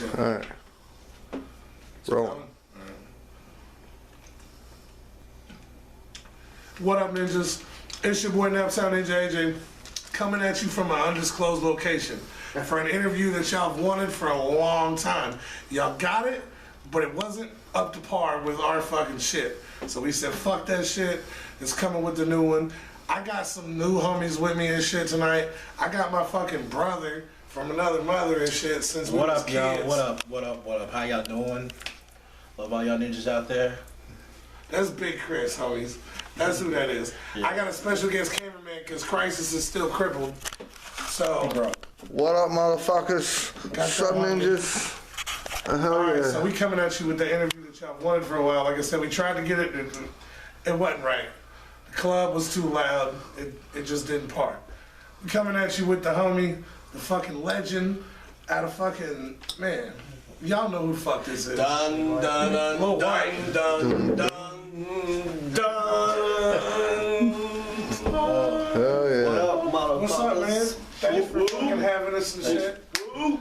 Alright. Roll. What up, ninjas? It's your boy Naptown Ninja AJ coming at you from an undisclosed location for an interview that y'all have wanted for a long time. Y'all got it, but it wasn't up to par with our fucking shit. So we said, fuck that shit. It's coming with the new one. I got some new homies with me and shit tonight. I got my fucking brother from another mother and shit since we was kids. Y'all? What up? How y'all doing? Love all y'all ninjas out there. That's Big Chris, homies. That's who that is. Yeah. I got a special guest cameraman because Crisis is still crippled. So, Bro. What up, motherfuckers? Sub ninjas. Hell alright, yeah. so we coming at you with the interview that y'all wanted for a while. Like I said, we tried to get it. It wasn't right. The club was too loud. It just didn't part. We coming at you with the homie, the fucking legend, out of fucking, man. Y'all know who the fuck this is. Dun dun dun Lil dun Wyte. dun dun dun. Hell yeah. What up, motherfuckers? What's up, man? Thanks for fucking having us and shit.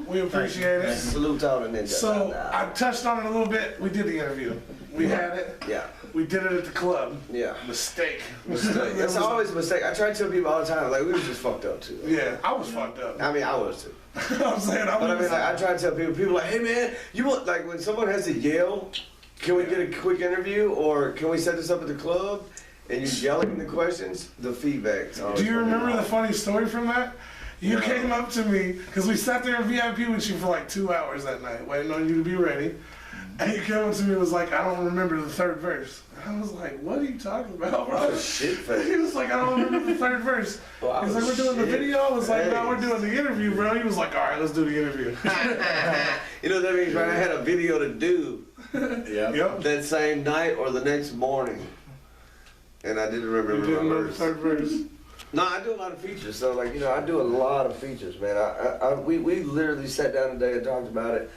We appreciate it. Salute to all the ninjas. So, I touched on it a little bit. We did the interview. We had it. Yeah. We did it at the club. Yeah. Mistake. It's always a mistake. I try to tell people all the time, like, we were just fucked up too. Yeah, I was fucked up. I mean, I was too. I'm saying, But I mean, like, I try to tell people like, hey man, you want, like, when someone has to yell, can we get a quick interview, or can we set this up at the club? And you yelling the questions, the feedback's always Do you gonna be remember the off. funny story from that? You No. came up to me, because we sat there in VIP with you for like 2 hours that night, waiting on you to be ready. And you came up to me and was like, I don't remember the third verse. And I was like, what are you talking about, bro? I was shit faced. He was like, I don't remember the third verse. Well, I He's like, was we're doing the shit video? I was like, no, we're faced. doing the interview, bro. He was like, all right, let's do the interview. You know what that means, right? I had a video to do Yeah. Yep. that same night or the next morning. And I didn't remember You didn't my remember the verse. third verse. No, I do a lot of features. So, like, you know, I do a lot of features, man. We literally sat down today and talked about it.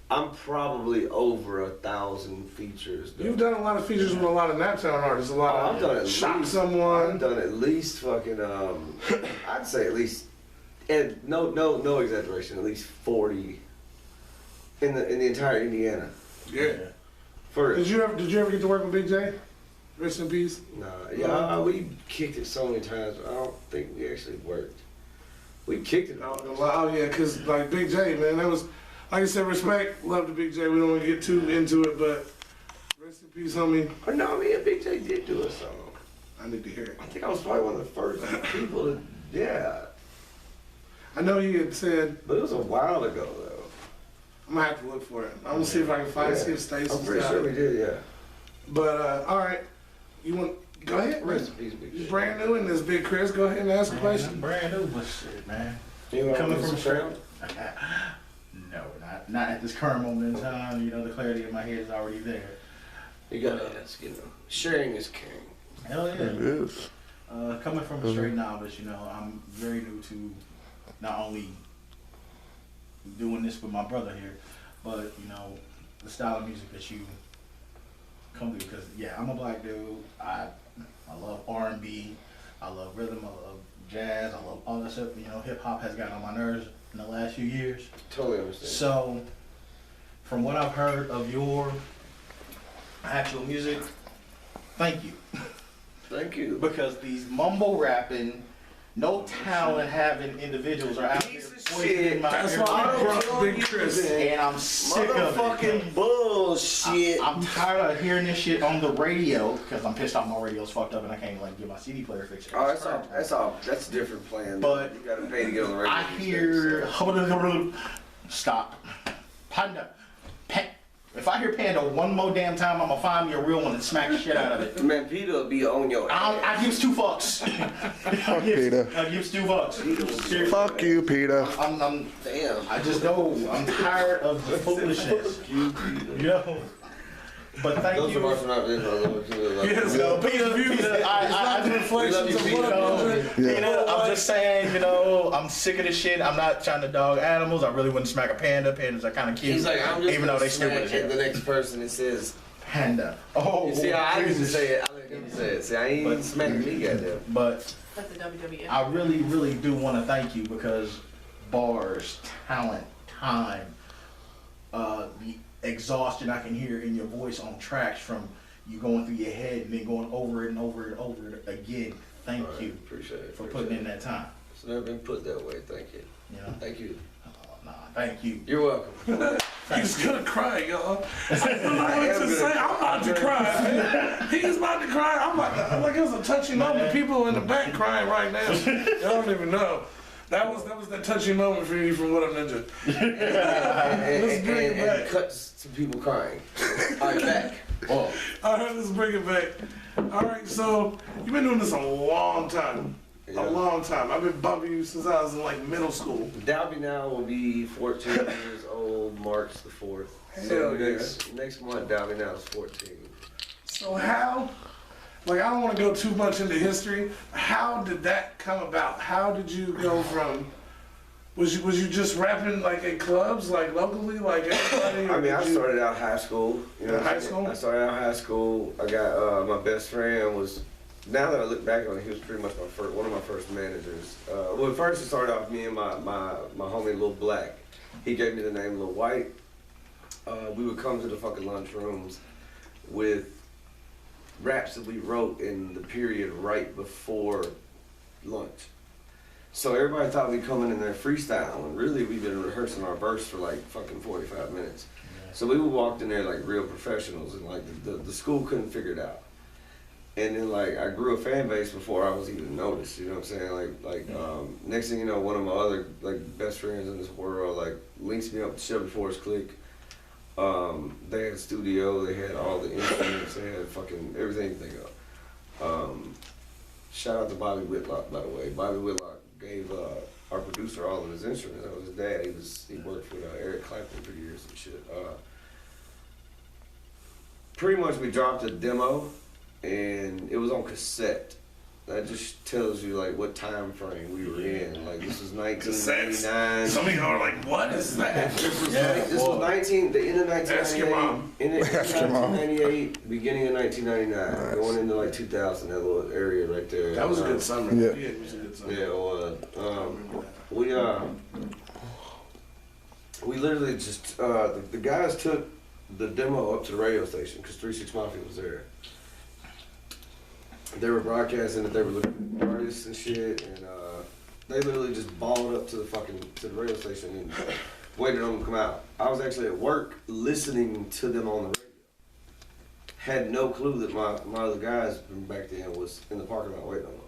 I'm probably over 1,000 features. Though. You've done a lot of features with a lot of Naptown artists, a lot Oh, of I've done at Shock least, Someone. I've done at least fucking, I'd say at least, and no exaggeration, at least 40 in the entire Indiana. Yeah. For Did you ever get to work with Big J? Rest in peace. Nah, yeah, we kicked it so many times, but I don't think we actually worked. We kicked it. Oh yeah, cause like Big J, man, that was, like I said, respect, love to Big J. We don't want to get too into it, but rest in peace, homie. Oh, no, me and Big J did do a song. I need to hear it. I think I was probably one of the first people to, yeah. I know you had said, But it was a while ago, though. I'm gonna have to look for it. I'm gonna see if I can find see if Stacey's I'm pretty got sure we it. did, yeah. But all right, you want go ahead. Rest in peace, Big You J. brand new in this, Big Chris. Go ahead and ask a Man, question. I'm brand new, but shit, man. You wanna Coming do from some straight. sound? No, not at this current moment in time. You know, the clarity in my head is already there. You gotta ask, you know. Sharing is caring. Hell yeah. It is. Coming from a straight novice, you know, I'm very new to not only doing this with my brother here, but, you know, the style of music that you come to. Because, yeah, I'm a black dude. I love R&B. I love rhythm. I love jazz. I love all that stuff. You know, hip-hop has gotten on my nerves in the last few years. Totally understand. So, from what I've heard of your actual music, thank you. Thank you. Because these mumble rapping, no talent having individuals are out Piece here of poisoning shit. my That's ear. why I brought Auto-tune Big Chris. music. And I'm sick of it. Motherfucking bullshit. I'm tired of hearing this shit on the radio because I'm pissed off my radio's fucked up and I can't like get my CD player fixed. Oh, that's a different plan. But you gotta pay to get on the radio. I these hear days, so. stop. Panda. If I hear Panda one more damn time, I'm gonna find me a real one and smack the shit out of it. Man, Peter will be on your ass. I gives two fucks. Fuck Peter. I gives two fucks. Seriously. Fuck you, Peter. I'm Damn. I just know I'm tired of the foolishness. You know. But thank Those you. of us not in Yes, No, Peter, I reflections of what know, Yeah. Peter, I'm just saying, you know, I'm sick of this shit. I'm not trying to dog animals. I really wouldn't smack a panda. Pandas are kind of cute. He's like, I'm just even though they stupid as smack hell. the next person that says. Panda. Oh, You see how I didn't Jesus. say it. I let him say it. See, I ain't even smacking me, goddamn. But That's the WWF. I really, really do want to thank you because bars, talent, time, exhaustion I can hear in your voice on tracks from you going through your head and then going over it and over it and over it again. Thank All right, you appreciate it. for putting in that time. It's never been put that way. Thank you. You know? Thank you. Nah, thank you. You're welcome. He's gonna cry, y'all. I don't know what to say. I'm about to cry, man. He's about to cry. I'm like it was a touching moment. People in the back crying right now. Y'all don't even know. That was that touching moment for you from What Up Ninja. Let's bring it back. And cuts to people crying. All right, back. Whoa. All right, let's bring it back. All right, so you've been doing this a long time. Yeah. A long time. I've been bumping you since I was in like middle school. Dalby now will be 14 years old, March the 4th. So Hell yeah. next month, Dalby now is 14. So how, like I don't want to go too much into history. How did that come about? How did you go from, was you just rapping like at clubs, like locally, like everybody? I mean, I started out high school. You know, High school? I started out high school. I got my best friend was. Now that I look back on it, he was pretty much one of my first managers. Well, at first it started off me and my homie Lil Black. He gave me the name Lil Wyte. We would come to the fucking lunchrooms with raps that we wrote in the period right before lunch. So everybody thought we'd come in there freestyle, and really we'd been rehearsing our verse for like fucking 45 minutes. So we would walk in there like real professionals, and like the school couldn't figure it out. And then like I grew a fan base before I was even noticed, you know what I'm saying? Like next thing you know, one of my other like best friends in this world like links me up to Shelby Forest Click. They had a studio, they had all the instruments, they had fucking everything you think of. Shout out to Bobby Whitlock, by the way. Bobby Whitlock gave our producer all of his instruments. That was his dad. He worked with Eric Clapton for years and shit. Pretty much we dropped a demo, and it was on cassette. That just tells you like what time frame we were in. Like this was 1999. Some of y'all are like, what is that? This was the end of 1998. Ask your mom. In Ask your mom. 1998, beginning of 1999, Nice. going into like 2000, that little area right there. That was a good summer. Yeah. It was a good summer. Yeah, well, we literally just the guys took the demo up to the radio station because 3 6 Mafia was there. They were broadcasting that they were looking at artists and shit, and they literally just balled up to the radio station and waited on them to come out. I was actually at work listening to them on the radio. Had no clue that my other guys from back then was in the parking lot waiting on them.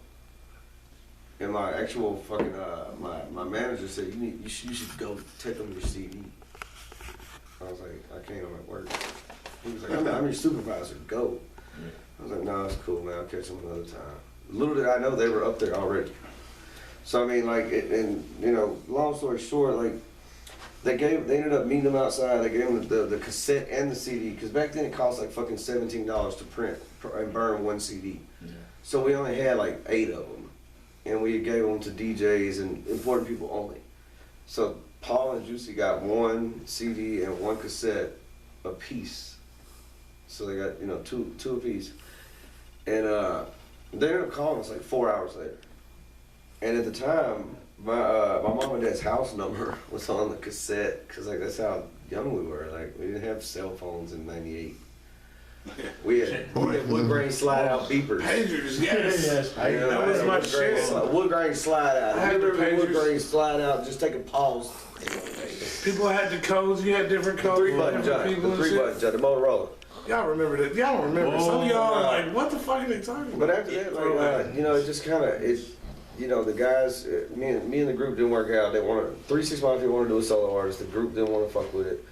And my actual fucking my manager said you should go take them your CD. I was like, I can't, I'm at work. He was like, I'm your supervisor, go. I was like, nah, it's cool, man. I'll catch them another time. Little did I know they were up there already. So I mean, like, and you know, long story short, like, they ended up meeting them outside. They gave them the cassette and the CD, because back then it cost like fucking $17 to print and burn one CD. Yeah. So we only had like 8 of them, and we gave them to DJs and important people only. So Paul and Juicy got 1 CD and 1 cassette a piece. So they got, you know, two a piece. And they ended up calling us like 4 hours later. And at the time, my mom and dad's house number was on the cassette, because like that's how young we were. Like we didn't have cell phones in '98. We had wood grain slide out beepers. Pagers, yes. You know, That was my shit. Wood grain slide out. I had the Wood pagers. grain slide out. Just take a pause. People had the codes. You had different codes. The 3-button different jug. people The and shit. 3-button jug. The Motorola. Y'all remember that? Y'all don't remember. Some of y'all are like, what the fuck are they talking about? But after that, like, you know, it just kind of, you know, the guys, me and the group didn't work out. They wanted, 3 6 Mafia wanted to do a solo artist. The group didn't want to fuck with it.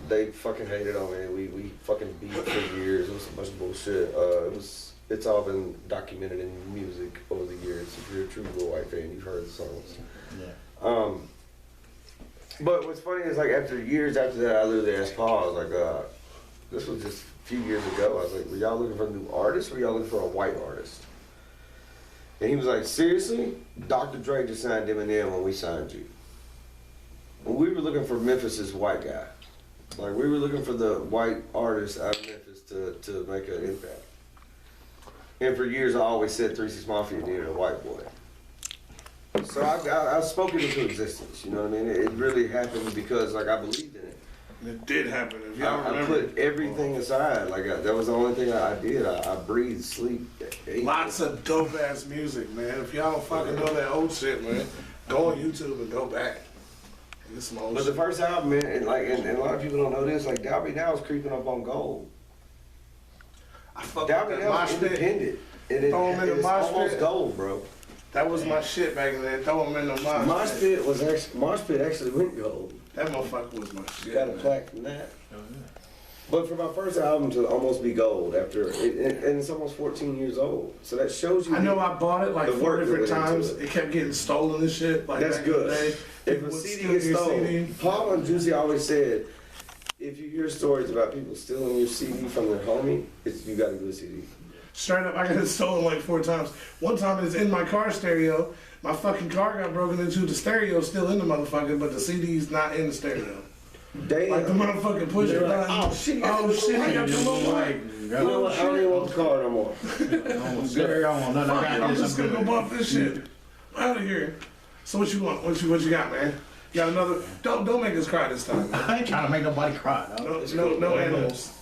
They fucking hated on me. We fucking beat for years. It was a bunch of bullshit. It's all been documented in music over the years. If you're a true Lil Wyte fan, you've heard the songs. Yeah. But what's funny is like years after that, I literally asked Paul. I was like, this was just a few years ago. I was like, were y'all looking for a new artist, or were y'all looking for a white artist? And he was like, seriously? Dr. Dre just signed Eminem when we signed you. When we were looking for Memphis' white guy. Like, we were looking for the white artist out of Memphis to make an impact. And for years, I always said 3 6 Mafia needed a white boy. So I've spoken into existence, you know what I mean? It really happened because, like, I believed in it. It did happen. If y'all I remember. put everything aside. Like that was the only thing I did. I breathed, sleep, ate. Lots of dope ass music, man. If y'all don't fucking know that old shit, man, go on YouTube and go back. Get some old But shit. the first album, man, and a lot of people don't know this. Like Dalby Now is creeping up on gold. I fuck Dalby with that Now mosh is pit. independent, and Throw 'em in the it's mosh almost pit. gold, bro. That was my shit back in there. Throw them in the mosh Mosh pit. Pit actually went gold. That motherfucker was my shit. Got a man. plaque from that. But for my first album to almost be gold after, and it's almost 14 years old, so that shows you. I know I bought it like the 4 work that different went into times. it. It kept getting stolen and shit. Like That's back in the good. day. If People a would CD steal gets your stolen, CD. Paul and Juicy always said, if you hear stories about people stealing your CD from their homie, you got a good CD. Straight up, I got it stolen like 4 times. One time it's in my car stereo. My fucking car got broken into. The stereo's still in the motherfucker, but the CD's not in the stereo. Damn. Like the motherfucking push They're button. like, oh shit, Oh shit, I got the little Like, light. You know what? I don't even want the car no more. stereo on nothing. Fuck I it, got I'm this. just gonna go bump this shit. Out of here. So what you want? What you got, man? You got another? Don't make us cry this time, man. I ain't trying to make nobody cry. Dog. No animals.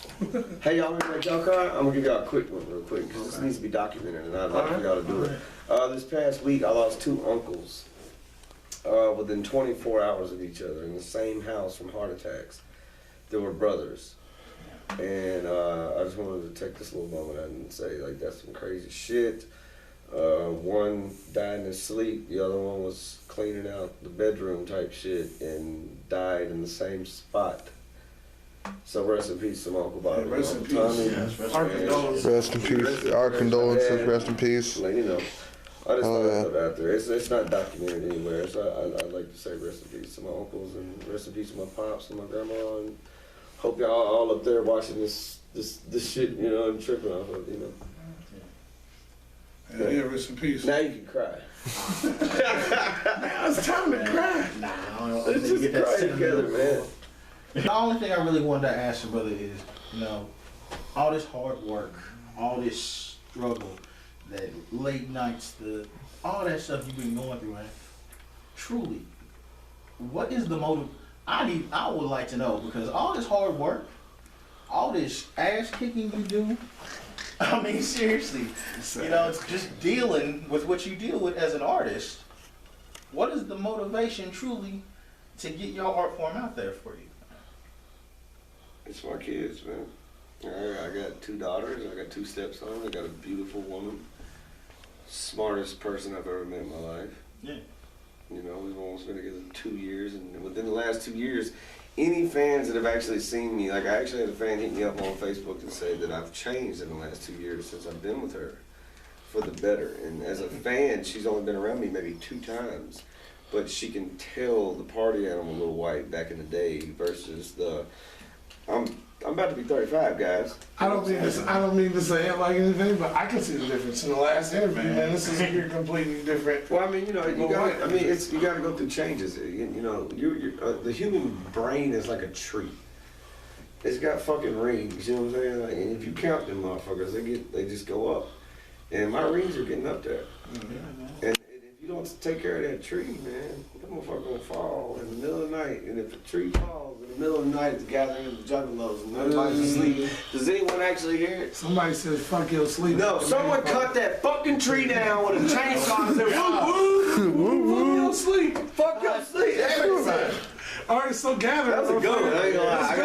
Hey, y'all gonna make y'all cry? I'm gonna give y'all a quick one real quick, because this needs to be documented, and I'd like for y'all to do it. This past week, I lost 2 uncles within 24 hours of each other in the same house from heart attacks. They were brothers. And I just wanted to take this little moment out and say, like, that's some crazy shit. One died in his sleep, the other one was cleaning out the bedroom type shit and died in the same spot. So rest in peace to my Uncle Bobby. Rest in peace. Tommy. Yes, Our condolences. Rest in peace. Our condolences. Rest in peace. Like, you know, I just Oh, thought yeah. I'd put it out there. It's not documented anywhere, so I'd like to say rest in peace to my uncles and rest in peace to my pops and my grandma, and hope y'all all up there watching this shit, you know, and tripping off of it, you know. Yeah, rest in peace. Now you can cry. Now it's time to cry. Nah, I don't Let's just get that cry sentimental. together, man. The only thing I really wanted to ask your brother is, you know, all this hard work, all this struggle, that late nights, all that stuff you've been going through, man. Truly, what is the motive? I would like to know, because all this hard work, all this ass kicking you do, I mean, seriously, you know, it's just dealing with what you deal with as an artist. What is the motivation truly to get your art form out there for you? It's my kids, man. I got 2 daughters, I got 2 stepsons, I got a beautiful woman. Smartest person I've ever met in my life. Yeah. You know, we've almost been together 2 years, and within the last 2 years, any fans that have actually seen me, like I actually had a fan hit me up on Facebook and say that I've changed in the last 2 years since I've been with her for the better. And as a fan, she's only been around me maybe 2 times, but she can tell the party animal Lil Wyte back in the day versus the, I'm about to be 35, guys. I don't mean to say it like anything, but I can see the difference in the last interview, man. This is you're completely different. Well, I mean, you know, you Well, got. what? I mean, you got to go through changes. You know, the human brain is like a tree. It's got fucking rings. You know what I'm saying? Like, and if you count them motherfuckers, they just go up. And my rings are getting up there. And if you don't take care of that tree, man, that motherfucker gonna fall in the middle of the night. And if a tree falls in the middle of the night, it's gathering of the juggalos and everybody's asleep. Does anyone actually hear it? Somebody says, "Fuck your sleep." No, someone cut that fucking tree down with a chainsaw and said, woo, woo, Fuck your sleep. fuck your sleep. Everybody. Alright, so gather. That was a good one. I ain't gonna lie. I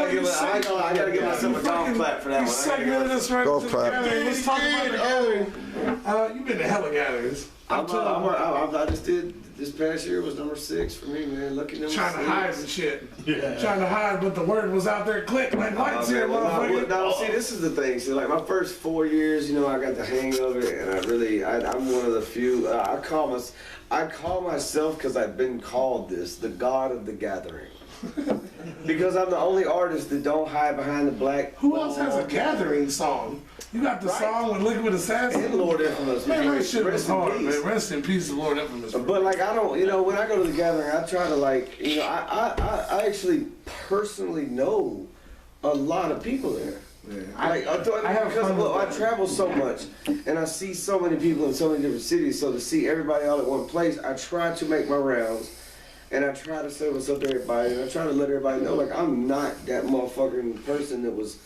gotta give myself a golf clap for that You one. segmented us right Golf to the clap. gathering. Let's talk about the gathering. You've been to hella gatherings. I just did this past year was number 6 for me, man. Lucky number 6. Trying to hide and shit. Trying to hide, but the word was out there. Click like lights here, motherfucker. No, see, this is the thing. See, like my first 4 years, you know, I got the hang of it, and I'm one of the few. I call myself, because I've been called this, the god of the gathering. Because I'm the only artist that don't hide behind the black. Who else has a gathering song? You got the song with Liquid Assassin. And Lord Infamous. Man, that shit was Rest in hard, peace. man. Rest in peace, Lord Infamous. But like I don't, you know, when I go to the gathering, I try to like, you know, I actually personally know a lot of people there. Yeah. Like, I have because fun well, I with that. travel so much, and I see so many people in so many different cities. So to see everybody all at one place, I try to make my rounds And I try to say what's up to everybody, and I try to let everybody know, like, I'm not that motherfucking person that was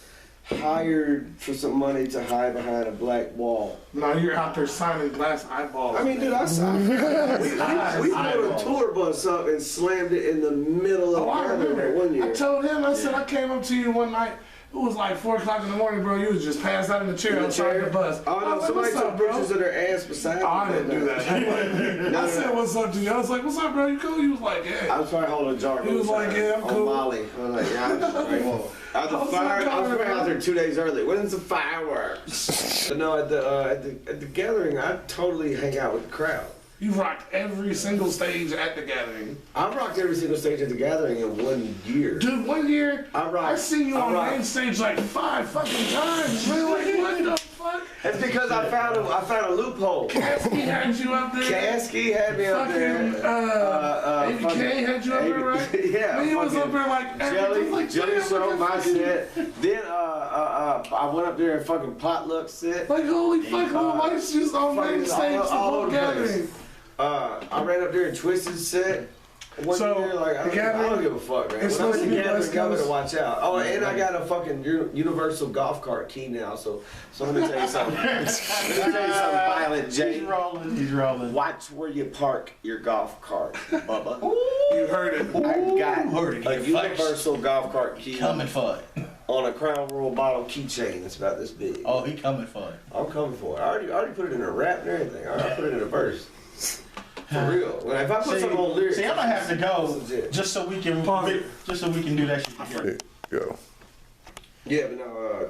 hired for some money to hide behind a black wall. Now you're out there signing glass eyeballs. I mean, dude, we pulled a tour bus up and slammed it in the middle of I remember that one year. I told him, I said, I came up to you one night. It was like 4 o'clock in the morning, bro. You was just passed out in the chair outside the bus. Oh, no, somebody took pictures of their ass beside me. I didn't do that. I said, what's up to you? I was like, what's up, bro? You cool? He was like, yeah. I was trying to hold a jar. He was like, yeah, I'm on cool. Molly. I was like, yeah, I'm just right. I was coming out there 2 days early. When's the fireworks? But no, at the gathering, I totally hang out with the crowd. You rocked every single stage at the gathering. I rocked every single stage at the gathering in 1 year. Dude, 1 year, I seen you on main stage like 5 fucking times. Man, like, what the fuck? It's because I found a loophole. Kasky had you up there. Kasky had me up there. ABK had you up there, right? Yeah. He was up there like Jelly showed my set. Then I went up there and fucking potluck set. Like, holy fuck, Lil Wyte's just on main stage the whole gathering. I ran up there and Twisted set. One year, like, I don't give a fuck, man. When I'm in the gathering, I better watch out. Oh, and I got a fucking universal golf cart key now, so let me tell you something. Let me tell you something, Violent J. He's rolling. Watch where you park your golf cart, Bubba. You heard it. I got a universal golf cart key. Coming for it. On a Crown Royal bottle keychain that's about this big. Oh, he coming for it. I'm coming for it. I already put it in a rap and everything. I put it in a verse. For real. When if I put something on lyrics, I'm gonna have to go just so we can do that shit together. Go. Yeah, but no,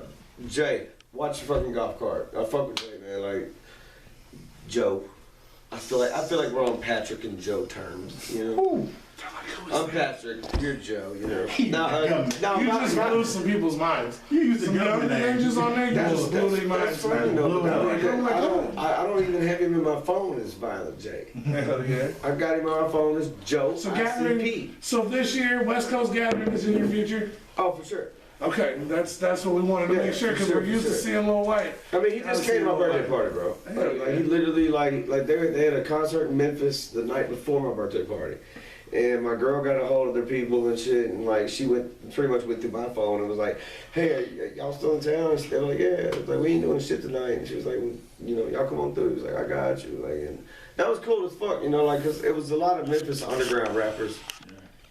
Jay, watch your fucking golf cart. I fuck with Jay, man. Like Joe. I feel like we're on Patrick and Joe terms, you know. Ooh. I'm Patrick, you're Joe, you know. You just blew some people's minds. You used to go the ninjas on there, you just blew their minds. I don't even have him in my phone as Violent J. Hell yeah. I've got him on my phone as Joe. So gathering. So this year, West Coast Gathering is in your future. Oh, for sure. Okay, that's what we wanted to make sure because we're used to seeing Lil Wyte. I mean, he just came to my birthday party, bro. Like he literally like they had a concert in Memphis the night before my birthday party. And my girl got a hold of their people and shit, and like she pretty much went through my phone and was like, "Hey, y'all still in town?" And they were like, "Yeah." I was like, "We ain't doing shit tonight." And she was like, well, "You know, y'all come on through." He was like, "I got you." Like, and that was cool as fuck, you know, like, cause it was a lot of Memphis underground rappers,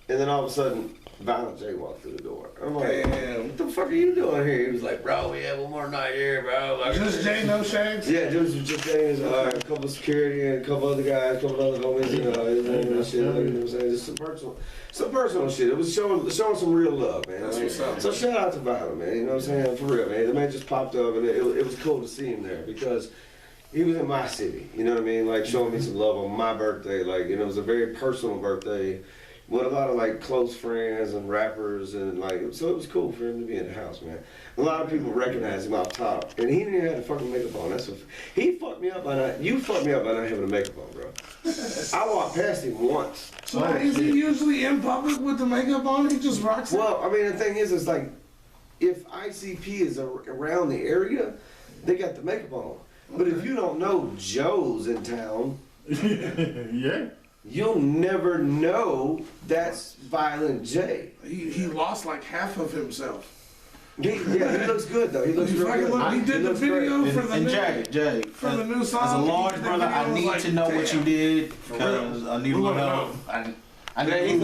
and then all of a sudden, Violent J walked through the door. I'm like, "Damn, what the fuck are you doing here?" He was like, "Bro, we have one more night here, bro." Like, just Jay, no shades? Yeah, dude, was just Jay, a couple of security and a couple other guys, a couple other homies, you know, and shit, like, you know what I'm saying? Just some personal shit. It was showing some real love, man. That's what's up. So shout out to Violent, man, you know what I'm saying? For real, man. The man just popped up, and it was cool to see him there because he was in my city, you know what I mean? Like, showing me some love on my birthday, like, you know, it was a very personal birthday. With a lot of like close friends and rappers and like, so it was cool for him to be in the house, man. A lot of people recognize him off top, and he didn't even have the fucking makeup on. He fucked me up by you fucked me up by not having the makeup on, bro. I walked past him once. So is he usually in public with the makeup on? He just rocks it? Well, I mean, the thing is like, if ICP is around the area, they got the makeup on. But if you don't know Joe's in town, yeah. You'll never know that's Violent J. He lost like half of himself. He looks good though. He looks real good. He did the video for the Jay, for the new song. As a large brother, I need to know what you did because I need to know. I need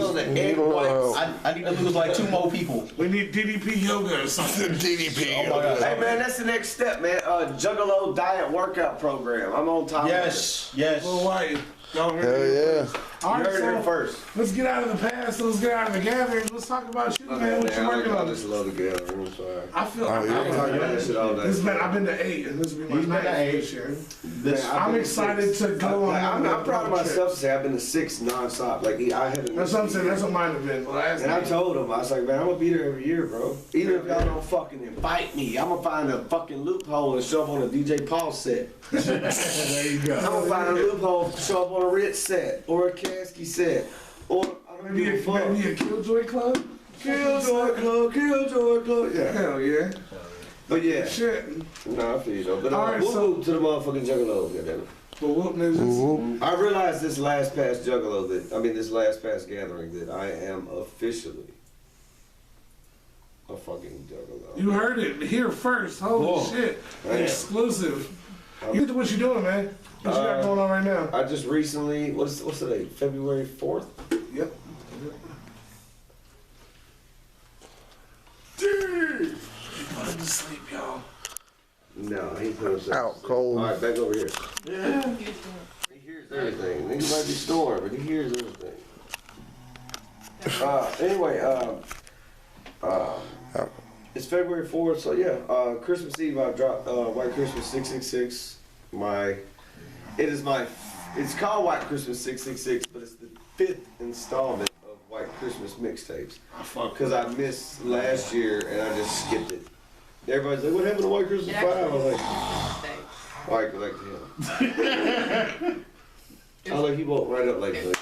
to lose like 2 more people. We need DDP yoga or something. DDP. Oh my God. Hey man, that's the next step, man. Juggalo diet workout program. I'm on top of it. Yes. Lil Wyte. Hell yeah. All right, you heard it first. Let's get out of the past. Let's get out of the gathering. Let's talk about you, man. What you working on? I just love the gathering. I'm sorry. I feel I'm talking about this shit all day. I've been to 8, and this will be my 9th this year. I'm excited to go on. I'm proud of myself to say I've been to 6 nonstop. Like I haven't. That's what I'm saying. That's what mine have been. And I told him, I was like, man, I'm gonna be there every year, bro. Even if y'all don't fucking invite me, I'm gonna find a fucking loophole and show up on a DJ Paul set. There you go. I'm gonna find a loophole to show up on a Ritz set or a Kasky set or maybe a Killjoy Club. Killjoy Club. Yeah. Hell yeah. But yeah. Shit. Nah, I feel you though. But all right, we'll move to the motherfucking Juggalos, goddammit. Well, whoop niggas. I realized this last past this last past gathering that I am officially a fucking juggalo. You heard it here first. Holy shit. Exclusive. You what you doing, man? What you got going on right now? I just recently, what's the date? February 4th? Yep. Dude! Put him to sleep, y'all. No, he put himself Out cold. Alright, back over here. Yeah. He hears everything. Nigga might be snoring, but he hears everything. Anyway, it's February 4th, so yeah, Christmas Eve I dropped White Christmas 666. It's called White Christmas 666, but it's the 5th installment of White Christmas mixtapes. Because I missed last year and I just skipped it. Everybody's like, what happened to White Christmas 5? I was like, him. I was like, he woke right up like that. It was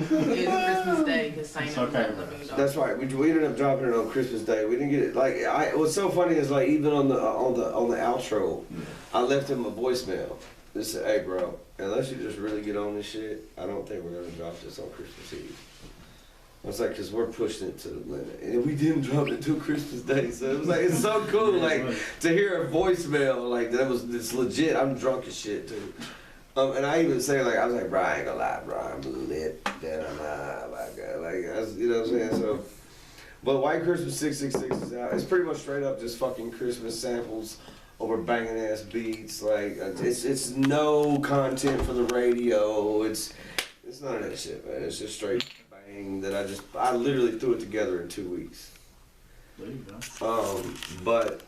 Christmas Day because Saint was living. That's right. We ended up dropping it on Christmas Day. We didn't get it. Like, what's so funny is like even on the outro, I left him a voicemail. Just said, hey bro, unless you just really get on this shit, I don't think we're gonna drop this on Christmas Eve. I was like, cause we're pushing it to the limit, and we didn't drop it until Christmas Day. So it was like, it's so cool, like to hear a voicemail like that it's legit. I'm drunk as shit too. And I even say like, I was like, bro, I ain't gonna lie, bro, I'm lit, then I'm like, you know what I'm saying? So, but White Christmas 666 is out. It's pretty much straight up just fucking Christmas samples over banging ass beats. Like, it's no content for the radio. It's none of that shit, man. It's just straight bang that I literally threw it together in 2 weeks. There you go. But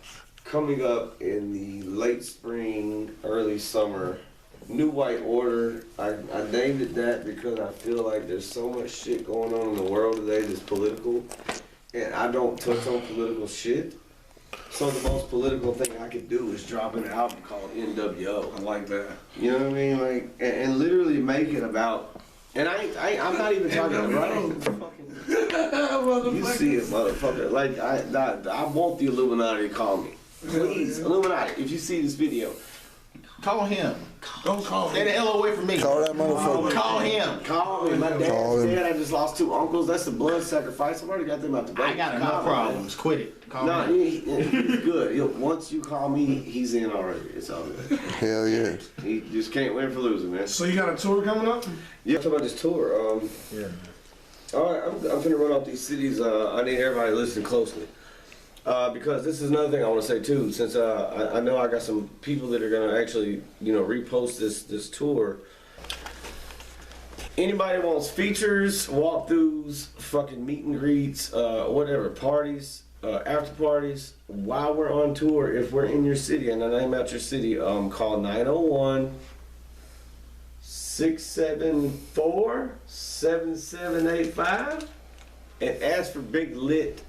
coming up in the late spring, early summer, New White Order, I named it that because I feel like there's so much shit going on in the world today that's political, and I don't touch on political shit. So the most political thing I could do is drop an album called NWO. I like that. You know what I mean? Like, and literally make it about, and I'm not even talking about you see it, motherfucker. Like, I want the Illuminati to call me. Please, Illuminati, if you see this video, Call him. Don't call him. Stay the hell away from me. Call that motherfucker. Call him. Call him. My dad's dead. I just lost 2 uncles. That's the blood sacrifice. I've already got them out the way. I got enough problems. Quit it. Call No, me. he's good. Once you call me, he's in already. It's all good. Hell yeah. He just can't win for losing, man. So you got a tour coming up? Yeah, talking about this tour. Yeah. All right, I'm gonna run off these cities. I need everybody to listen closely. Because this is another thing I want to say too, since I know I got some people that are gonna actually, repost this tour. Anybody wants features, walkthroughs, fucking meet and greets, whatever, parties, after parties, while we're on tour, if we're in your city, and I name out your city, call 901-674-7785 and ask for Big Litt.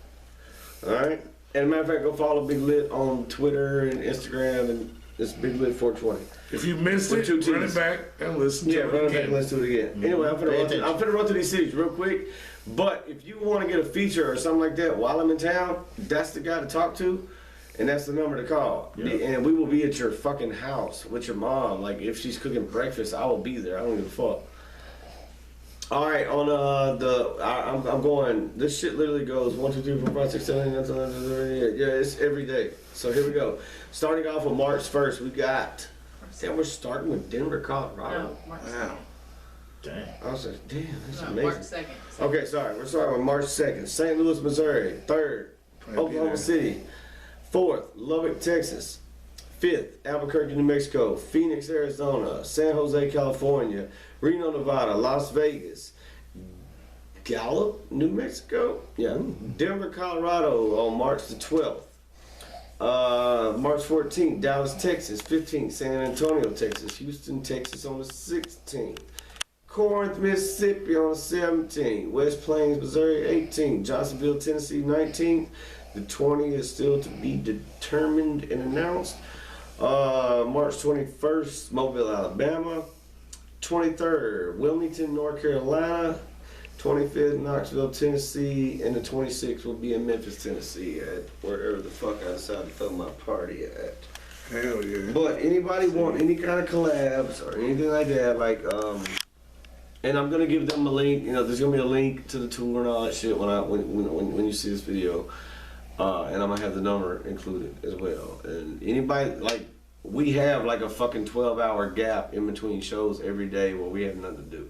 Alright? And matter of fact, go follow Big Litt on Twitter and Instagram, and it's Big Litt 420. If you missed it, run it back and listen to it run it back again. and listen to it again. Anyway, I'm finna run through these cities real quick. But if you want to get a feature or something like that while I'm in town, that's the guy to talk to, and that's the number to call. Yeah. And we will be at your fucking house with your mom. Like, if she's cooking breakfast, I will be there. I don't give a fuck. All right, on I'm going. This shit literally goes 1, 2, 3, 4, 5, 6, 7, 8, 9, 10, 11, 12, 13, 14. Yeah, it's every day. So here we go. Starting off on March 1st, we got. We're starting with Denver, Colorado. No, March Wow. Dang. I was like, damn, that's No, amazing. March 2nd. Okay, sorry. We're starting with March 2nd. St. Louis, Missouri. 3rd, Oklahoma City. 4th, Lubbock, Texas. 5th, Albuquerque, New Mexico. Phoenix, Arizona. San Jose, California. Reno, Nevada. Las Vegas. Gallup, New Mexico. Yeah. Denver, Colorado on March the 12th. March 14th, Dallas, Texas. 15th, San Antonio, Texas. Houston, Texas on the 16th. Corinth, Mississippi on the 17th. West Plains, Missouri 18th. Johnsonville, Tennessee 19th. The 20th is still to be determined and announced. March 21st, Mobile, Alabama. 23rd, Wilmington, North Carolina. 25th, Knoxville, Tennessee. And the 26th will be in Memphis, Tennessee at wherever the fuck I decide to throw my party at. Hell yeah. But anybody want any kind of collabs or anything like that, like, and I'm gonna give them a link. You know, there's gonna be a link to the tour and all that shit when you see this video, and I'm gonna have the number included as well. And anybody like, we have like a fucking 12-hour gap in between shows every day where we have nothing to do.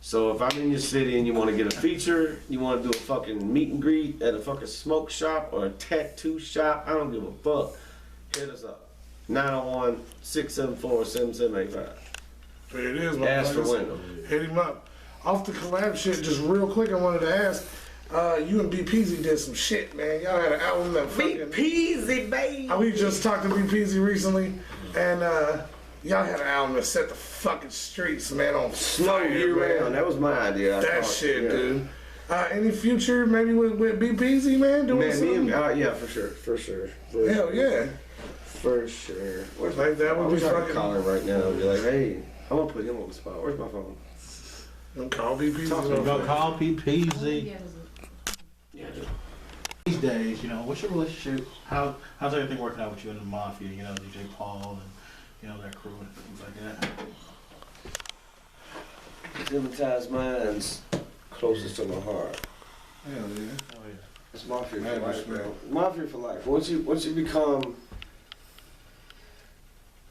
So if I'm in your city and you want to get a feature, you want to do a fucking meet and greet at a fucking smoke shop or a tattoo shop, I don't give a fuck. Hit us up. 901-674-7785. There it is, my Ask for brothers. Wyndham. Hit him up. Off the collab shit, just real quick, I wanted to ask, you and B-Peasy did some shit, man. Y'all had an album that fucking... Peasy, baby. We just talked to B-Peasy recently, and y'all had an album that set the fucking streets, man, on Slow fire, year man. round. That was my idea. That shit, dude. Any future maybe with B-Peasy, man, doing Man, something? me and, yeah, for sure. Hell yeah. For sure. Where's Like that would be I'm trying fucking... to call him right now and be like, hey, I'm gonna put him on the spot. Where's my phone? Don't call B-Peasy. You gonna call PPZ. Yeah. These days, you know, what's your relationship? How's everything working out with you and the Mafia? You know, DJ Paul and, you know, that crew and things like that. Hypnotized minds closest to my heart. Hell yeah. Oh yeah. It's Mafia Man, for life, respect. bro. Mafia for life. Once you become,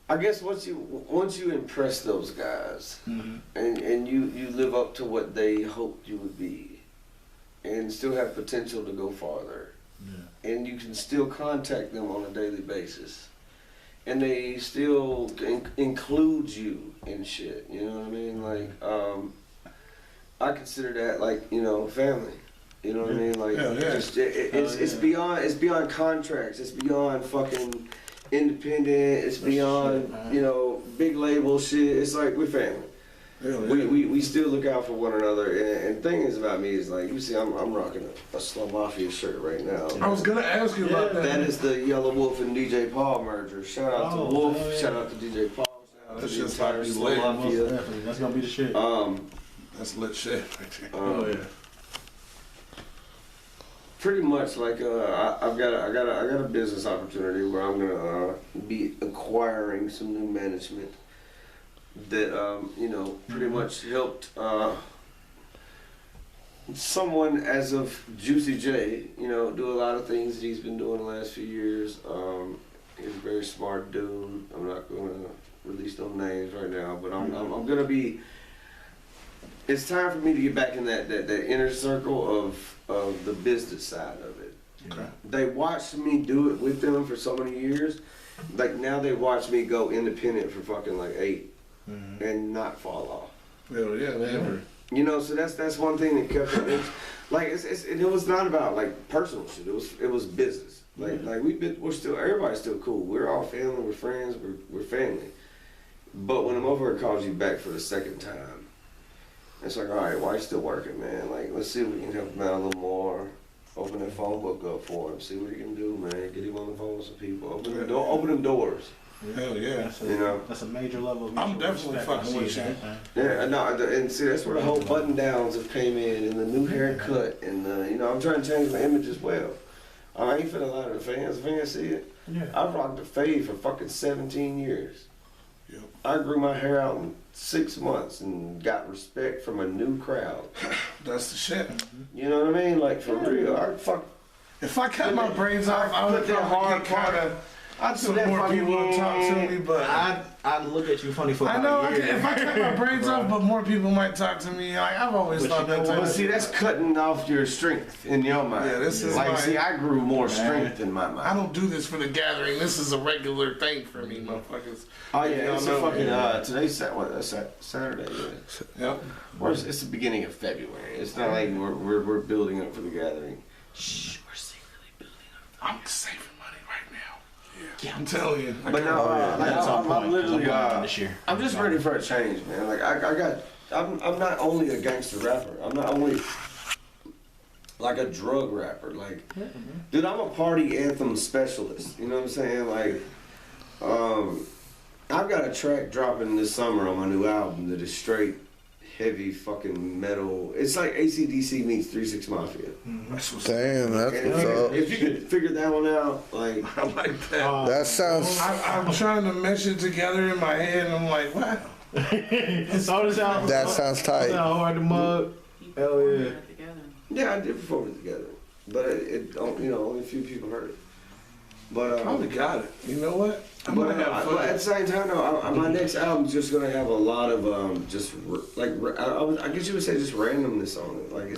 I guess once you impress those guys, Mm-hmm. and you live up to what they hoped you would be, and still have potential to go farther, Yeah. and you can still contact them on a daily basis, and they still include you in shit. You know what I mean? Like, I consider that like, you know, family. You know what I mean? Like, Hell yeah. just it's beyond contracts. It's beyond fucking independent. It's beyond, you know, big label shit. It's like we're family. Hell yeah. We still look out for one another. And thing is about me is like, you see, I'm rocking a Slow Mafia shirt right now. I was gonna ask you about that. That is the Yellow Wolf and DJ Paul merger. Shout out to Wolf. yeah. Shout out to DJ Paul. Shout out That's to the just entire fucking Slow lit. Most Mafia. definitely. That's gonna be the shit. That's lit shit right there. Oh yeah. Pretty much like I've got a business opportunity where I'm gonna be acquiring some new management that you know, pretty much helped someone as of Juicy J, you know, do a lot of things that he's been doing the last few years. He's a very smart dude. I'm not gonna release no names right now, but I'm gonna be. It's time for me to get back in that inner circle of the business side of it. Okay. They watched me do it with them for so many years. Like now they watch me go independent for fucking like 8 and not fall off. Hell yeah, man. You know, so that's one thing that kept it. Like it was not about like personal shit. It was business. Like we're still, everybody's still cool. We're all family. We're friends. We're family. But when a motherfucker calls you back for the second time, it's like, all right, why you still working, man? Like, let's see if we can help him out a little more. Open that phone book up for him. See what he can do, man. Get him on the phone with some people. Open them doors. Hell yeah. You know. That's a major level of I'm mutual definitely respect. fucking I see with you. that, man. Yeah, no, and see, that's where the whole button downs have came in, and the new haircut, and you know, I'm trying to change my image as well. I ain't finna lie to the fans. The fans see it. Yeah. I've rocked a fade for fucking 17 years. Yep. I grew my hair out in 6 months and got respect from a new crowd. That's the shit. You know what I mean? Like, for real. If I cut my braids off, I would put that hard part of. I'd some more people to talk to me, but I'd look at you funny for I about know a year. if I cut my braids off, but more people might talk to me. Like I've always But thought you know that. what? Type But of see, shit. that's cutting off your strength in your mind. Yeah, this is like, my- see, I grew more strength in my mind. I don't do this for the gathering. This is a regular thing for me, motherfuckers. Oh yeah, Y'all it's know, a fucking yeah. today's that's Saturday. Yeah. Yep. Or it's the beginning of February. It's not like we're building up for the gathering. Shh, we're secretly building up. I'm saving money right now. Yeah, I'm telling you. But no, That's on point. I'm literally This year. I'm just ready for a change, man. Like I'm not only a gangster rapper. I'm not only like a drug rapper. Like, dude, I'm a party anthem specialist. You know what I'm saying? Like, I've got a track dropping this summer on my new album that is straight heavy fucking metal. It's like AC/DC meets 3 6 Mafia. That's what's Damn, that's And what's up. if you could figure that one out, like I like that. That sounds. I'm trying to mesh it together in my head, and I'm like, wow. That sounds tight. Hard to mug. Keep Hell performing yeah. it together. yeah, I did perform it together, but it you know, only a few people heard it. But Probably got it. You know what? I'm gonna have but at fun. the same time, though, my next album's just gonna have a lot of I guess you would say just randomness on it. Like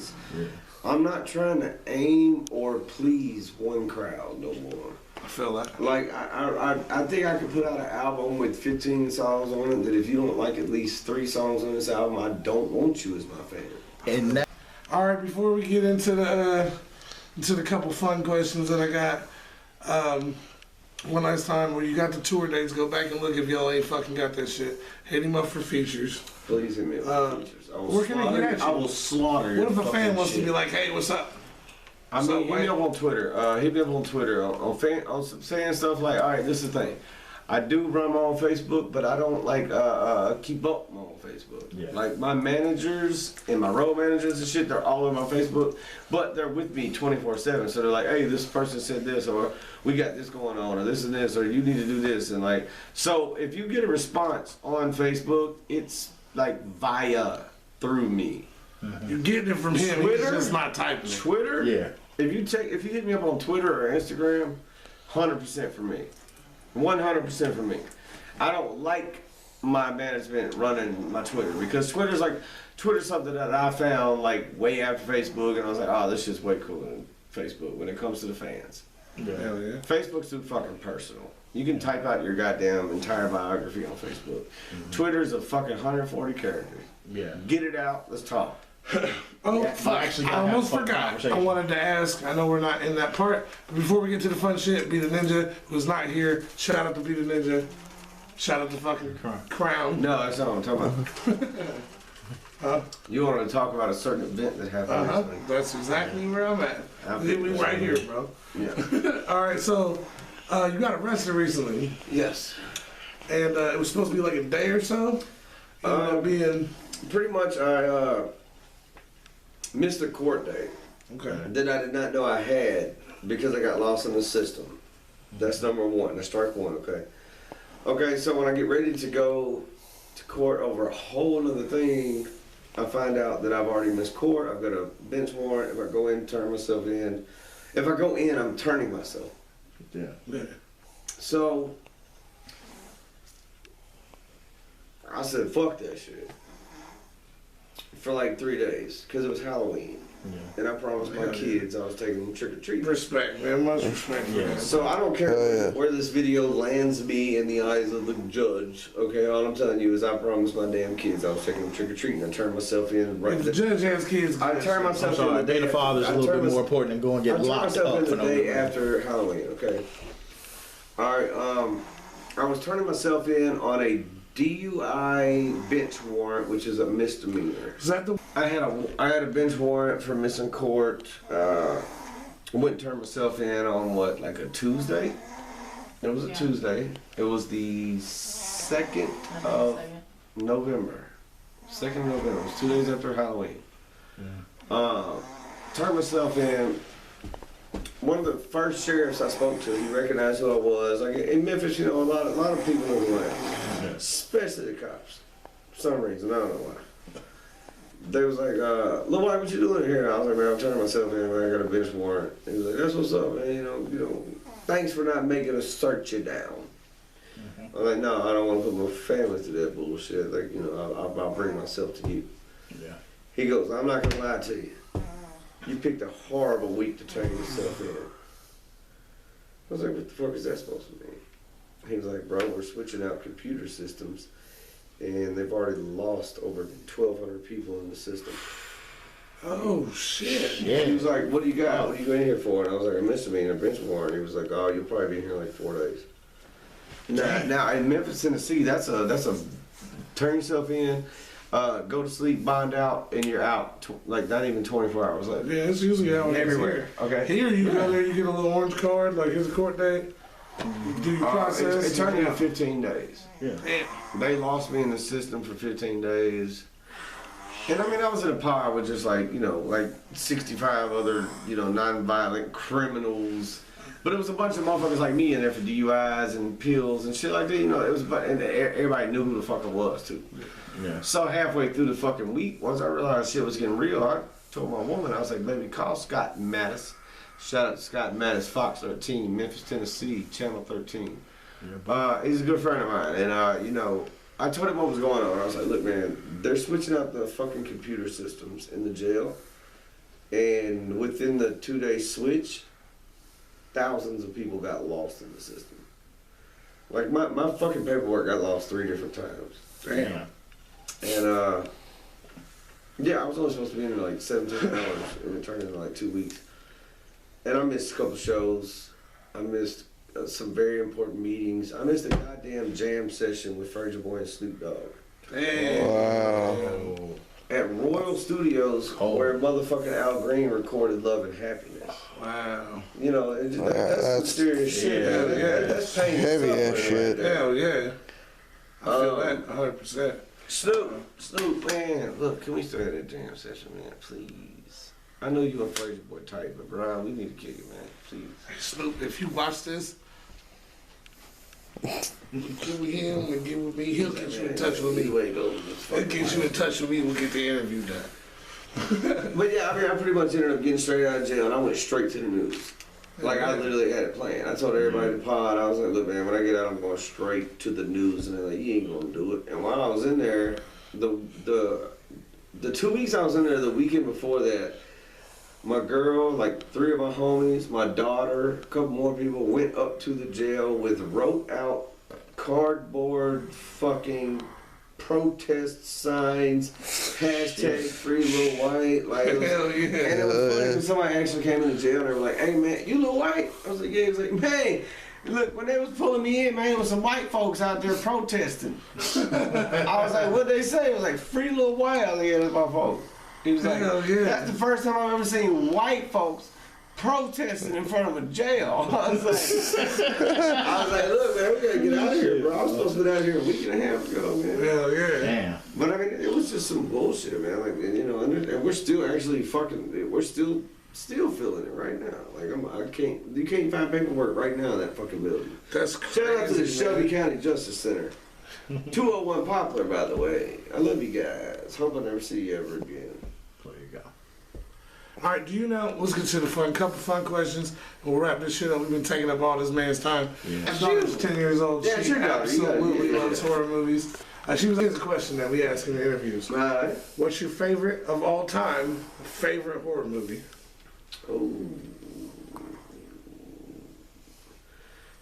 I'm not trying to aim or please one crowd no more. I feel that. Like I think I could put out an album with 15 songs on it that if you don't like at least 3 songs on this album, I don't want you as my fan. And that, All right, before we get into the couple fun questions that I got, one last time when you got the tour dates, go back and look if y'all ain't fucking got that shit. Hit him up for features. Please hit me up with features. Where can they get at you? I will slaughter. What if a your fan fucking wants shit. to be like, hey, what's up? I So, mean, hit me wait. up on Twitter. Hit me up on Twitter on saying stuff like, all right, this is the thing. I do run my own Facebook, but I don't like keep up my own Facebook. Yeah. Like my managers and my road managers and shit, they're all on my Facebook, but they're with me 24/7. So they're like, hey, this person said this, or we got this going on, or this and this, or you need to do this, and like, so if you get a response on Facebook, it's like through me. You're getting it from him. Twitter? He's just not typing it. Twitter, yeah. if you hit me up on Twitter or Instagram, 100% for me. 100% for me. I don't like my management running my Twitter because Twitter's something that I found like way after Facebook, and I was like, oh, this shit's way cooler than Facebook when it comes to the fans. Hell yeah. Facebook's too fucking personal. You can type out your goddamn entire biography on Facebook. Twitter's a fucking 140 characters. Yeah. Get it out. Let's talk. Oh, Yeah, fuck. actually I gotta have almost a fucking forgot. I conversation. wanted to ask, I know we're not in that part, but before we get to the fun shit, Be the Ninja, who's not here, shout out to Be the Ninja. Shout out to fucking Crown. No, that's not what I'm talking about. Huh? You wanted to talk about a certain event that happened recently. That's exactly where I'm at. We right here, bro. Yeah. All right, so you got arrested recently, Yes. and it was supposed to be like a day or so. Ended up being Pretty much, I missed a court date okay. that I did not know I had because I got lost in the system. That's number one. That's strike one, okay? Okay, so when I get ready to go to court over a whole other thing, I find out that I've already missed court. I've got a bench warrant. If I go in, turn myself in. If I go in, I'm turning myself. Yeah. Yeah. So I said, fuck that shit. For like 3 days, because it was Halloween. Yeah. And I promised my kids I was taking them trick or treating. Respect, man. Much respect for Yeah. that. So I don't care Oh, yeah. where this video lands me in the eyes of the judge. Okay, all I'm telling you is I promised my damn kids I was taking them trick or treating. I turned myself in right If the there. judge has kids, I turned I'm myself sorry, in the being a father is a I little turned bit more mys- important than going and I get turned locked myself up in for the no day reason. after Halloween. Okay. All right. I was turning myself in on a DUI bench warrant, which is a misdemeanor. is that the I had a bench warrant for missing court. Went and turned myself in on what, like a Tuesday? It was a Yeah. Tuesday. It was the 2nd of November. 2nd of November. It was 2 days after Halloween. Turned myself in. One of the first sheriffs I spoke to, he recognized who I was. Like in Memphis, you know, a lot of people know who I am, especially the cops. For some reason, I don't know why. They was like, Lil Wyte, what you doing here? I was like, man, I'm turning myself in, man. I got a bench warrant. He was like, that's what's up, man. You know, thanks for not making us search you down. I was like, no, I don't want to put my family through that bullshit. Like, you know, I'll bring myself to you. Yeah. He goes, I'm not gonna lie to you. You picked a horrible week to turn yourself in. I was like, what the fuck is that supposed to mean? He was like, bro, we're switching out computer systems, and they've already lost over 1,200 people in the system. oh shit. Yeah. He was like, what do you got? What are you in here for? And I was like, a misdemeanor, bench warrant. He was like, oh, you'll probably be in here like 4 days. Now in Memphis, Tennessee, that's a turn yourself in, go to sleep, bond out, and you're out. Like not even 24 hours later. Yeah, that's usually how it is Everywhere. Okay. Here you go there, you get a little orange card, like here's a court date. You do your process. It turned yeah. into 15 days. Yeah. Damn. They lost me in the system for 15 days. And I mean, I was in a pod with just like, you know, like 65 other, you know, non-violent criminals. But it was a bunch of motherfuckers like me in there for DUIs and pills and shit like that. You know, it was, and everybody knew who the fuck I was too. Yeah. So halfway through the fucking week, once I realized shit was getting real, I told my woman, I was like, baby, call Scott Mattis. Shout out to Scott Mattis, Fox 13, Memphis, Tennessee, Channel 13. He's a good friend of mine, and you know, I told him what was going on. I was like, look, man, they're switching out the fucking computer systems in the jail, and within the 2-day switch, thousands of people got lost in the system. Like, my fucking paperwork got lost 3 different times. Damn. And, yeah, I was only supposed to be in there like 17 hours, and it turned into like 2 weeks. And I missed a couple shows. I missed some very important meetings. I missed a goddamn jam session with Fergie Boy and Snoop Dogg. Damn. Wow. At Royal Studios, where motherfucking Al Green recorded Love and Happiness. Wow. You know, that's some serious shit. Yeah. That's pain. Heavy ass shit. Hell yeah. I feel that 100%. Snoop, man, look, can we still have that jam session, man, please? I know you and Fergie Boy tight, but Brian, we need to kick it, man, please. Hey, Snoop, if you watch this, get with him and get with me. He'll get you in touch with me. He'll get you in touch with me. We'll get the interview done. But yeah, I mean, I pretty much ended up getting straight out of jail, and I went straight to the news. Like, I literally had it planned. I told everybody in the pod, I was like, look, man, when I get out, I'm going straight to the news. And they're like, you ain't going to do it. And while I was in there, the 2 weeks I was in there, the weekend before that, my girl, like 3 of my homies, my daughter, a couple more people went up to the jail with wrote out cardboard fucking protest signs, hashtag free Lil Wyte. Like, Hell yeah. And it was funny because somebody actually came into jail and they were like, hey man, you Lil Wyte? I was like, yeah. He was like, man, look, when they was pulling me in, man, there was some white folks out there protesting. I was like, what'd they say? It was like, free Lil Wyte. I was like, yeah, that's my fault. He was like, Hell yeah. that's the first time I've ever seen white folks protesting in front of a jail. I was like, look, man, we gotta get out of here, bro. I was supposed to be out here a week and a half ago, man. Hell yeah. Damn. But I mean, it was just some bullshit, man. Like, you know, and we're still actually we're still feeling it right now. Like, you can't find paperwork right now in that fucking building. That's crazy. Shout out to the man. Shelby County Justice Center. 201 Poplar, by the way. I love you guys. Hope I never see you ever again. There you go. All right, do you know, let's get to the couple fun questions, and we'll wrap this shit up. We've been taking up all this man's time. Yeah. My daughter's 10 years old. Yeah, She your daughter, you got it. absolutely Yeah. loves horror movies. Here's a question that we ask in the interviews. All right. What's your favorite of all time favorite horror movie? Oh.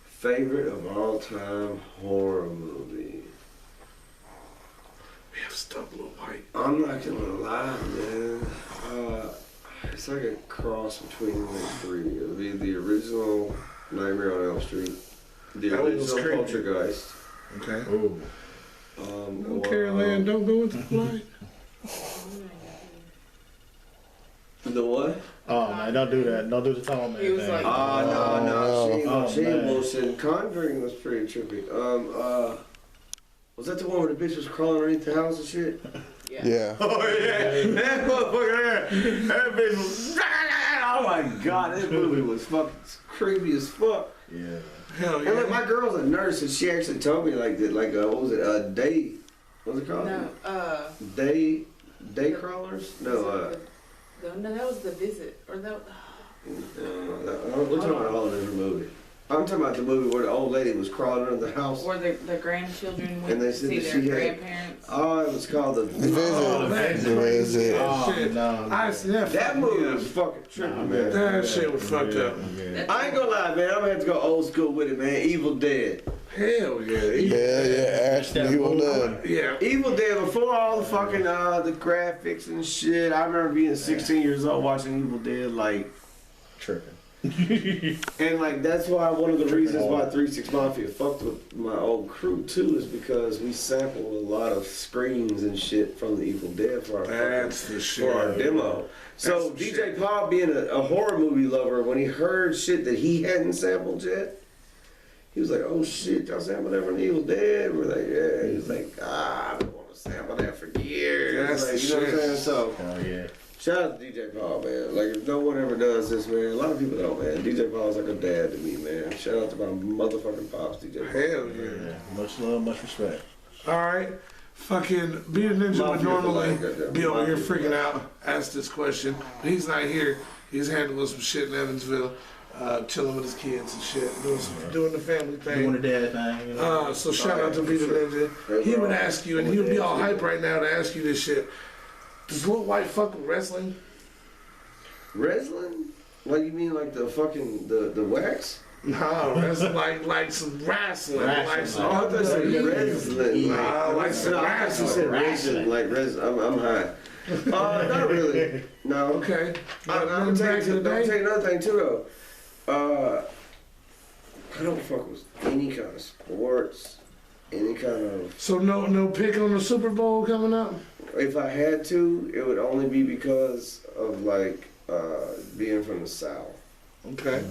Favorite of all time horror movie. We have stuff, Lil Wyte. I'm not gonna lie, man. It's like a cross between the 3. It'll be the original Nightmare on Elm Street, the That one was original creepy. Poltergeist. Okay. Ooh. Don't care, Land. Don't go into the light. The what? Oh man, don't do that. Don't do the tall man He was thing. like- No. She ain't man. bullshit. Conjuring was pretty trippy. Was that the one where the bitch was crawling underneath the house and shit? Yeah. Oh yeah, that motherfucker there. That bitch was. Oh my god, that movie was fucking creepy as fuck. Yeah. Hell And look, yeah. my girl's a nurse, and she actually told me like that. Like what was it? Day. What's it called? No, Day crawlers? No. no, that was The Visit, or that. We're talking about a whole different movie. I'm talking about the movie where the old lady was crawling under the house. Or the grandchildren went And they to said see that their she had- grandparents. Oh, it was called The The Oh, man, Visit. The Visit. Oh, shit. no. I see that. That movie was fucking trippy, man. That shit was fucked up. Yeah. I ain't gonna lie, man. I'm gonna have to go old school with it, man. Evil Dead. Hell yeah. Hell yeah. Ashton Evil Dead. Yeah. Evil Dead before all the fucking the graphics and shit. I remember being 16 years old watching Evil Dead, like, Tripping. and like that's why one of the reasons why 3-6 Mafia fucked with my old crew too is because we sampled a lot of screams and shit from the Evil Dead for our That's the shit. for our demo. So That's the DJ shit. Paul being a horror movie lover, when he heard shit that he hadn't sampled yet, he was like, "Oh shit, y'all sampled that from the Evil Dead?" We're like, "Yeah." He was like, "I don't want to sample that for years. That's Like, the you know what I'm saying? shit. So, Oh yeah. shout out to DJ Paul, man. Like, if no one ever does this, man, a lot of people don't, man. DJ Paul's like a dad to me, man. Shout out to my motherfucking pops, DJ Paul. Hell yeah. Yeah. Much love, much respect. All right. Fucking Be a Ninja would normally be over here freaking out, ask this question, but he's not here. He's handling some shit in Evansville, chilling with his kids and shit, doing the family thing. Doing the dad thing, you know. So shout out to Be the Ninja. He would ask you, and he would be all hype right now to ask you this shit. Does Lil Wyte fuck with wrestling? Wrestling? Like, you mean like the fucking, the wax? No, wrestling like some wrestling. Like some Oh, I thought you said wrestling. like some No, I thought you said wrestling. Like, I'm high. Not really. No. Okay. I'm gonna tell you another thing too, though. I don't fuck with any kind of sports, any kind of. So no pick on the Super Bowl coming up? If I had to, it would only be because of like being from the South. Okay.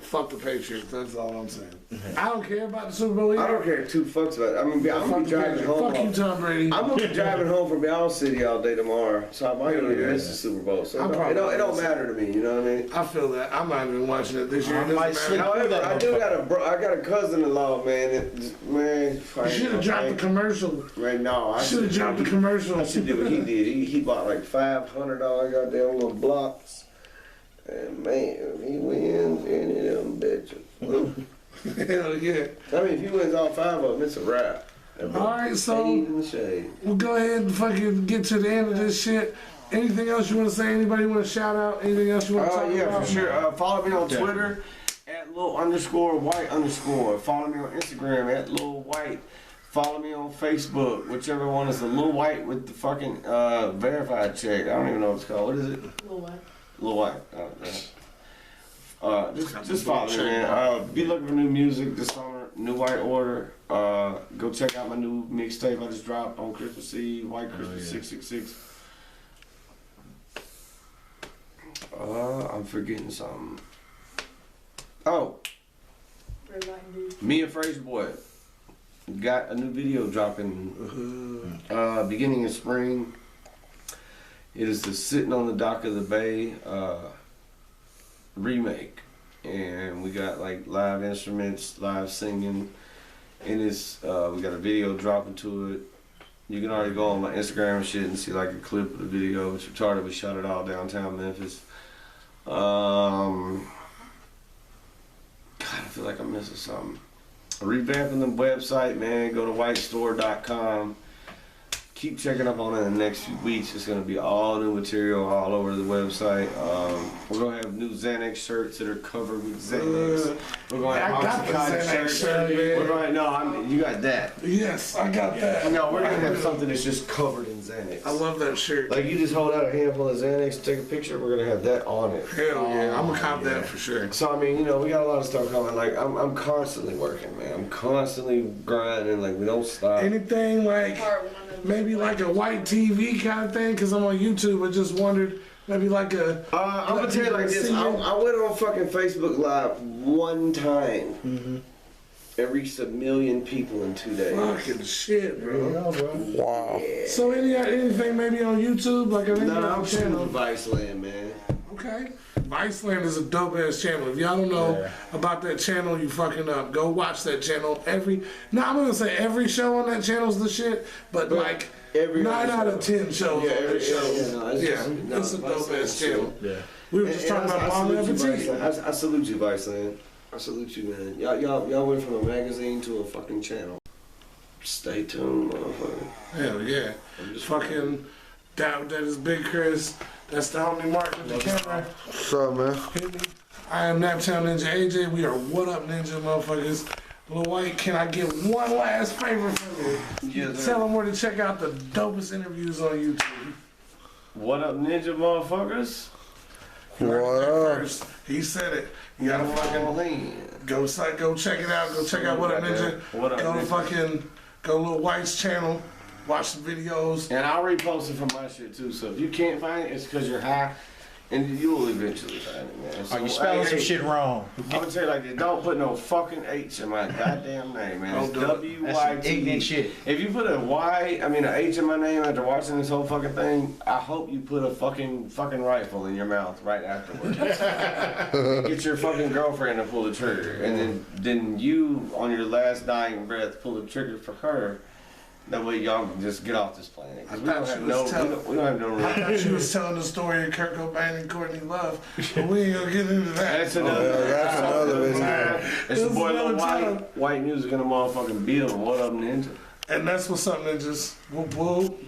Fuck the Patriots, that's all I'm saying. I don't care about the Super Bowl either. I don't care two fucks about it. I'm gonna be driving home. Fuck you, Tom Brady. I'm gonna be driving home from Bell City all day tomorrow, so I might even miss the Super Bowl. So it don't matter to me, you know what I mean? I feel that. I'm not even watching it this year. It might doesn't matter. However, I got a cousin-in-law, man. You should have dropped the commercial. Right now, I Should have dropped the commercial. I should do what he did. He bought like $500 goddamn little blocks. And man, he wins any of them bitches. Hell yeah. I mean, if he wins all 5 of them, it's a wrap. Alright, so Shade in the shade. we'll go ahead and fucking get to the end of this shit. Anything else you want to say? Anybody want to shout out? Anything else you want to talk about? Yeah, for sure. Follow me on Twitter at Lil_Wyte_. Follow me on Instagram at Lil Wyte. Follow me on Facebook, whichever one is the Lil Wyte with the fucking verified check. I don't even know what it's called. What is it? Lil Wyte. Lil Wyte. Just follow me, man. Be looking for new music this summer. New White Order. Go check out my new mixtape I just dropped on Christmas Eve. White Christmas 666. I'm forgetting something. Oh, Red, white, and blue. me and Fraser Boy got a new video dropping beginning of spring. It is the Sitting on the Dock of the Bay remake, and we got like live instruments, live singing, and it's we got a video dropping to it. You can already go on my Instagram and shit and see like a clip of the video. It's retarded. We shot it all downtown Memphis. God, I feel like I'm missing something. Revamping the website, man. Go to whitestore.com. Keep checking up on it in the next few weeks. It's gonna be all new material all over the website. We're gonna have new Xanax shirts that are covered with Xanax. We're gonna have I got the Oxycontin Xanax shirts. shirt, man. We're gonna, you got that. Yes, I got that. No, we're gonna have something that's just covered in Xanax. I love that shirt. Like you just hold out a handful of Xanax, take a picture. We're gonna have that on it. Hell yeah, I'm gonna cop that for sure. So I mean, you know, we got a lot of stuff coming. Like I'm constantly working, man. I'm constantly grinding. Like we don't stop. Anything like Part one of maybe like a white TV kind of thing? Cause I'm on YouTube. I just wondered maybe like a. I'm gonna tell you like this. I went on fucking Facebook Live one time and reached 1 million people in 2 days. Fucking shit, bro. Wow. So anything maybe on YouTube like a No, I'm shooting channel? Viceland, man. Okay. Viceland is a dope ass channel. If y'all don't know about that channel, you fucking up. Go watch that channel. I'm gonna say every show on that channel is the shit, but like Every 9 out of 10 shows. Yeah, on every that show. show. It's a dope ass channel. Yeah. We were just talking about Bon Appetit. I salute you, Viceland. I salute you, man. Y'all went from a magazine to a fucking channel. Stay tuned, motherfucker. Hell yeah. Fucking that is Big Chris. That's the homie Mark with the camera. What's up, man? Hit me. I am Naptown Ninja AJ. We are What Up Ninja, motherfuckers. Lil Wyte, can I get one last favor from you? Yes, Tell them where to check out the dopest interviews on YouTube. What up, ninja motherfuckers? What up? First, he said it. You gotta fucking go check it out. Go check out What Up Ninja. What Up Go to Ninja. fucking Lil Wyte's channel. Watch the videos. And I'll repost it from my shit too. So if you can't find it, it's because you're high And you will eventually find it, man. So, Are you spelling some shit wrong? I'm gonna tell you like this, don't put no fucking H in my goddamn name, man. It's That's some ignorant W-Y-T. shit. If you put an H in my name after watching this whole fucking thing, I hope you put a fucking rifle in your mouth right afterwards. Get your fucking girlfriend to pull the trigger, and then you, on your last dying breath, pull the trigger for her. That way y'all can just get off this planet. 'Cause we don't have no I thought she was telling the story of Kurt Cobain and Courtney Love, but we ain't gonna get into that. That's another video. It's your boy Lil another time. White music and a motherfucking Bill. What up, Ninja? And that's what's something that just whoop whoop.